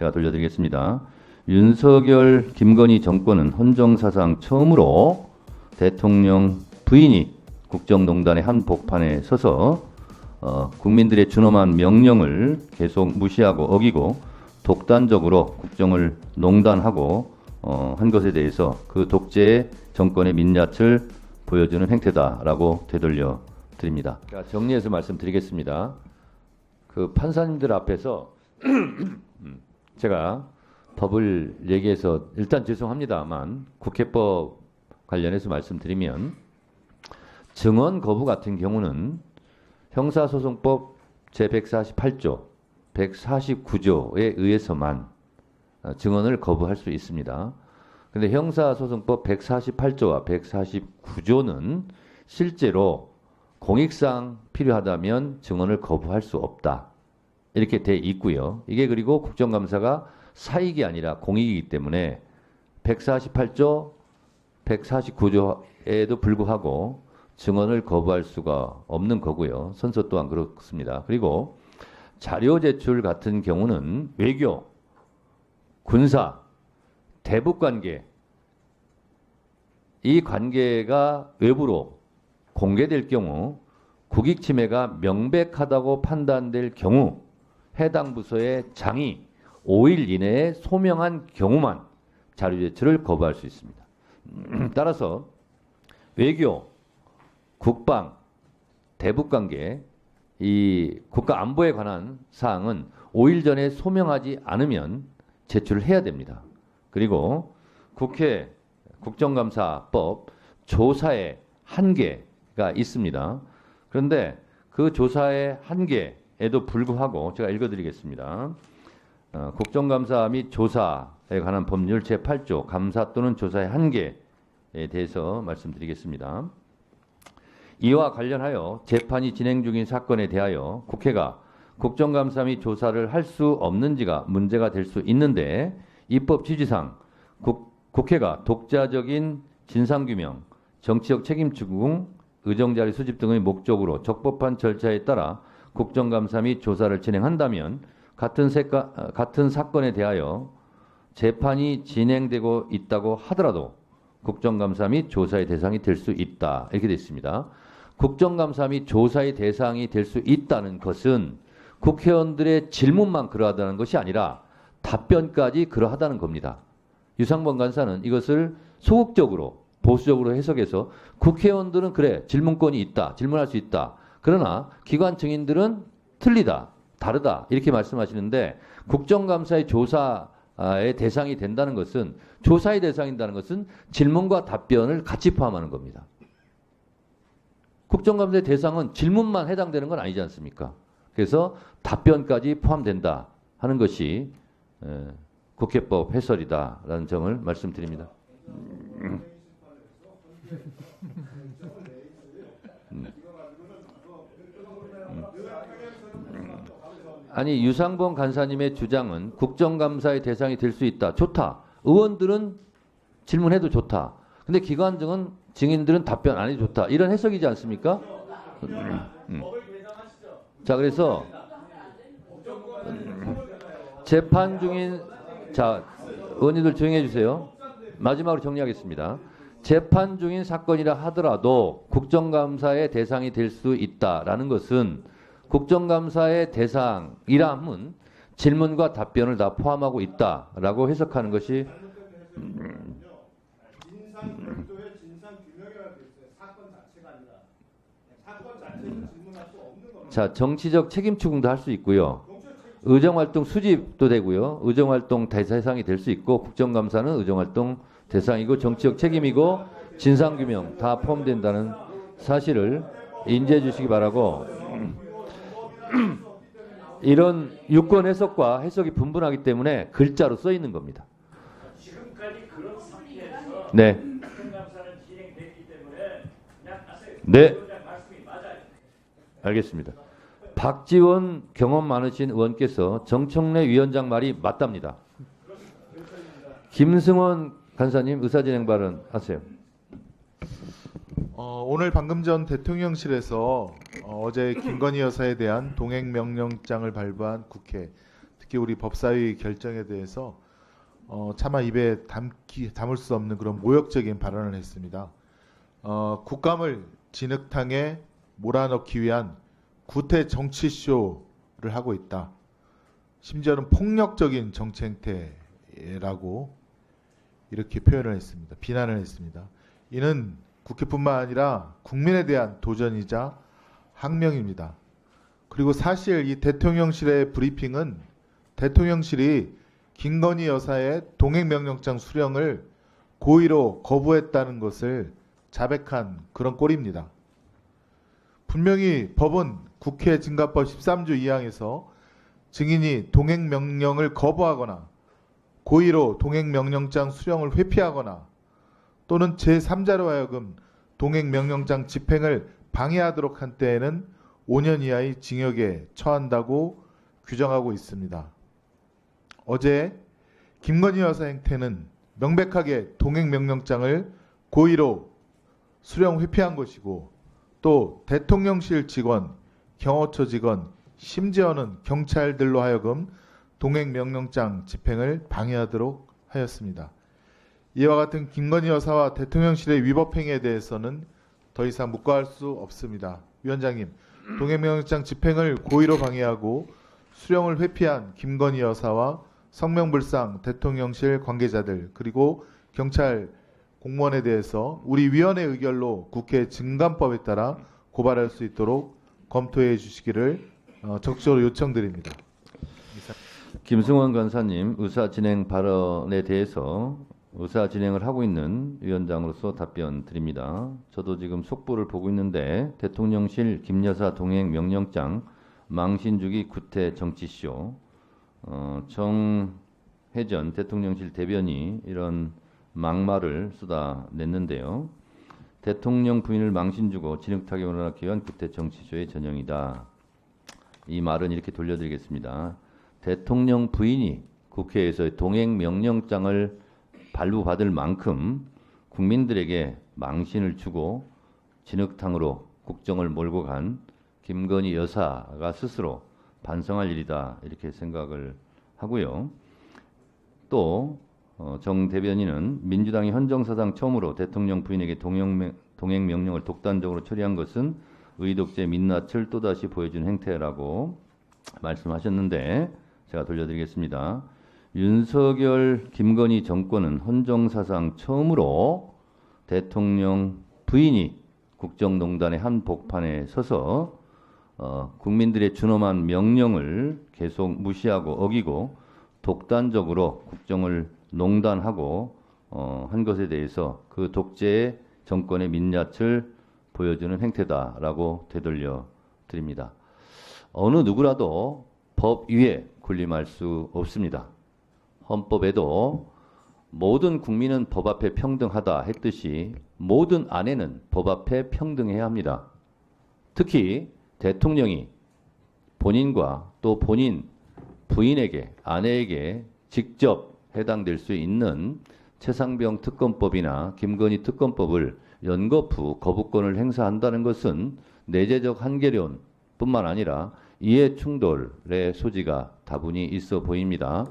제가 돌려드리겠습니다. 윤석열, 김건희 정권은 헌정사상 처음으로 대통령 부인이 국정농단의 한복판에 서서 국민들의 준엄한 명령을 계속 무시하고 어기고 독단적으로 국정을 농단하고 한 것에 대해서 그 독재 정권의 민낯을 보여주는 행태다라고 되돌려 드립니다. 정리해서 말씀드리겠습니다. 그 판사님들 앞에서 제가 법을 얘기해서 일단 죄송합니다만 국회법 관련해서 말씀드리면 증언 거부 같은 경우는 형사소송법 제148조, 149조에 의해서만 증언을 거부할 수 있습니다. 그런데 형사소송법 148조와 149조는 실제로 공익상 필요하다면 증언을 거부할 수 없다. 이렇게 돼 있고요. 이게 그리고 국정감사가 사익이 아니라 공익이기 때문에 148조, 149조에도 불구하고 증언을 거부할 수가 없는 거고요. 선서 또한 그렇습니다. 그리고 자료 제출 같은 경우는 외교, 군사, 대북관계 이 관계가 외부로 공개될 경우 국익 침해가 명백하다고 판단될 경우 해당 부서의 장이 5일 이내에 소명한 경우만 자료 제출을 거부할 수 있습니다. 따라서 외교, 국방, 대북관계, 이 국가 안보에 관한 사항은 5일 전에 소명하지 않으면 제출을 해야 됩니다. 그리고 국회 국정감사법 조사의 한계가 있습니다. 그런데 그 조사의 한계에도 불구하고 제가 읽어드리겠습니다. 국정감사 및 조사에 관한 법률 제8조 감사 또는 조사의 한계에 대해서 말씀드리겠습니다. 이와 관련하여 재판이 진행 중인 사건에 대하여 국회가 국정감사 및 조사를 할 수 없는지가 문제가 될 수 있는데 입법 취지상 국회가 독자적인 진상규명, 정치적 책임 추궁, 의정자료 수집 등의 목적으로 적법한 절차에 따라 국정감사 및 조사를 진행한다면 같은 사건에 대하여 재판이 진행되고 있다고 하더라도 국정감사 및 조사의 대상이 될 수 있다. 이렇게 되어 있습니다. 국정감사 및 조사의 대상이 될 수 있다는 것은 국회의원들의 질문만 그러하다는 것이 아니라 답변까지 그러하다는 겁니다. 유상범 간사는 이것을 소극적으로 보수적으로 해석해서 국회의원들은 그래 질문권이 있다. 질문할 수 있다. 그러나 기관 증인들은 틀리다. 다르다. 이렇게 말씀하시는데 국정감사의 조사의 대상이 된다는 것은 조사의 대상이라는 것은 질문과 답변을 같이 포함하는 겁니다. 국정감사의 대상은 질문만 해당되는 건 아니지 않습니까? 그래서 답변까지 포함된다 하는 것이 국회법 해설이다라는 점을 말씀드립니다. 아니 유상범 간사님의 주장은 국정감사의 대상이 될 수 있다. 좋다. 의원들은 질문해도 좋다. 근데 기관 증인들은 답변 안 해도 좋다. 이런 해석이지 않습니까? 자 그래서 재판 중인 자 의원님들 조용히 해주세요. 마지막으로 정리하겠습니다. 재판 중인 사건이라 하더라도 국정감사의 대상이 될 수 있다라는 것은 국정감사의 대상이라 하면 질문과 답변을 다 포함하고 있다라고 해석하는 것이 자 정치적 책임 추궁도 할 수 있고요. 의정활동 수집도 되고요. 의정활동 대상이 될 수 있고 국정감사는 의정활동 대상이고 정치적 책임이고 진상규명 다 포함된다는 사실을 인지해 주시기 바라고 이런 유권 해석과 해석이 분분하기 때문에 글자로 써 있는 겁니다. 지금까지 그런 상태에서 네. 국정감사는 진행됐기 때문에 그냥 하세요. 네. 말씀이 맞아요. 알겠습니다. 박지원 경험 많으신 의원께서 정청래 위원장 말이 맞답니다. 김승원 간사님 의사진행 발언 하세요. 오늘 방금 전 대통령실에서 어제 김건희 여사에 대한 동행명령장을 발부한 국회, 특히 우리 법사위 결정에 대해서 차마 입에 담을 수 없는 그런 모욕적인 발언을 했습니다. 국감을 진흙탕에 몰아넣기 위한 구태 정치쇼를 하고 있다. 심지어는 폭력적인 정치 행태라고 이렇게 표현을 했습니다. 비난을 했습니다. 이는 국회뿐만 아니라 국민에 대한 도전이자 항명입니다. 그리고 사실 이 대통령실의 브리핑은 대통령실이 김건희 여사의 동행명령장 수령을 고의로 거부했다는 것을 자백한 그런 꼴입니다. 분명히 법은 국회 증가법 13조 2항에서 증인이 동행명령을 거부하거나 고의로 동행명령장 수령을 회피하거나 또는 제3자로 하여금 동행명령장 집행을 방해하도록 한 때에는 5년 이하의 징역에 처한다고 규정하고 있습니다. 어제 김건희 여사 행태는 명백하게 동행명령장을 고의로 수령 회피한 것이고 또 대통령실 직원, 경호처 직원, 심지어는 경찰들로 하여금 동행명령장 집행을 방해하도록 하였습니다. 이와 같은 김건희 여사와 대통령실의 위법 행위에 대해서는 더 이상 묵과할 수 없습니다. 위원장님, 동행명령장 집행을 고의로 방해하고 수령을 회피한 김건희 여사와 성명불상 대통령실 관계자들 그리고 경찰 공무원에 대해서 우리 위원회 의결로 국회 증감법에 따라 고발할 수 있도록 검토해 주시기를 적극적으로 요청드립니다. 김승원 간사님 의사 진행 발언에 대해서 의사 진행을 하고 있는 위원장으로서 답변 드립니다. 저도 지금 속보를 보고 있는데 대통령실 김여사 동행 명령장 망신주기 구태 정치쇼 정혜전 대통령실 대변이 이런 막말을 쏟아냈는데요. 대통령 부인을 망신주고 진흙탕에 몰아넣기 위한 구태 정치쇼의 전형이다. 이 말은 이렇게 돌려드리겠습니다. 대통령 부인이 국회에서 동행 명령장을 발부받을 만큼 국민들에게 망신을 주고 진흙탕으로 국정을 몰고 간 김건희 여사가 스스로 반성할 일이다 이렇게 생각을 하고요. 또 정 대변인은 민주당이 헌정사상 처음으로 대통령 부인에게 동행 명령을 독단적으로 처리한 것은 의독제 민낯을 또다시 보여준 행태라고 말씀하셨는데 제가 돌려드리겠습니다. 윤석열, 김건희 정권은 헌정사상 처음으로 대통령 부인이 국정농단의 한복판에 서서 국민들의 준엄한 명령을 계속 무시하고 어기고 독단적으로 국정을 농단하고 한 것에 대해서 그 독재의 정권의 민낯을 보여주는 행태다라고 되돌려 드립니다. 어느 누구라도 법 위에 군림할 수 없습니다. 헌법에도 모든 국민은 법 앞에 평등하다 했듯이 모든 아내는 법 앞에 평등해야 합니다. 특히 대통령이 본인과 또 본인 부인에게, 아내에게 직접 해당될 수 있는 최상병 특검법이나 김건희 특검법을 연거푸 거부권을 행사한다는 것은 내재적 한계론뿐만 아니라 이해 충돌의 소지가 다분히 있어 보입니다.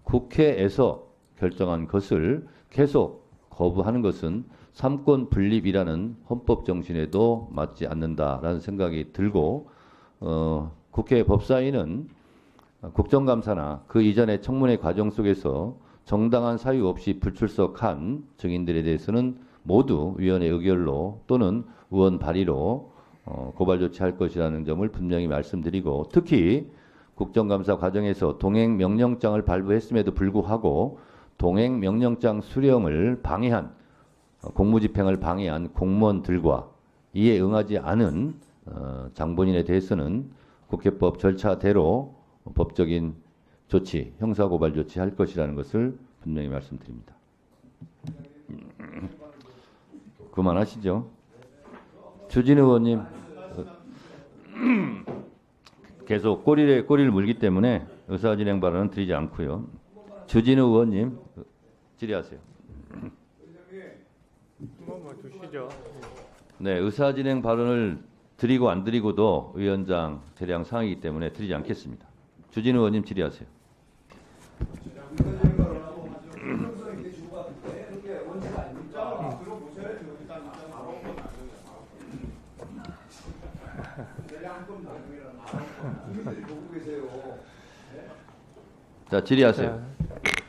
국회에서 결정한 것을 계속 거부하는 것은 삼권 분립이라는 헌법 정신에도 맞지 않는다라는 생각이 들고 국회 법사위는 국정감사나 그 이전의 청문회 과정 속에서 정당한 사유 없이 불출석한 증인들에 대해서는 모두 위원회 의결로 또는 의원 발의로 고발 조치할 것이라는 점을 분명히 말씀드리고 특히 국정감사 과정에서 동행 명령장을 발부했음에도 불구하고 동행 명령장 수령을 방해한 공무집행을 방해한 공무원들과 이에 응하지 않은 장본인에 대해서는 국회법 절차대로 법적인 조치, 형사고발 조치할 것이라는 것을 분명히 말씀드립니다. 그만하시죠. 주진 의원님 계속 꼬리를 물기 때문에 의사진행 발언은 드리지 않고요. 주진우 의원님 질의하세요. 네, 의사진행 발언을 드리고 안 드리고도 위원장 재량 상이기 때문에 드리지 않겠습니다. 주진우 의원님 질의하세요. 자, 질의하세요. 자,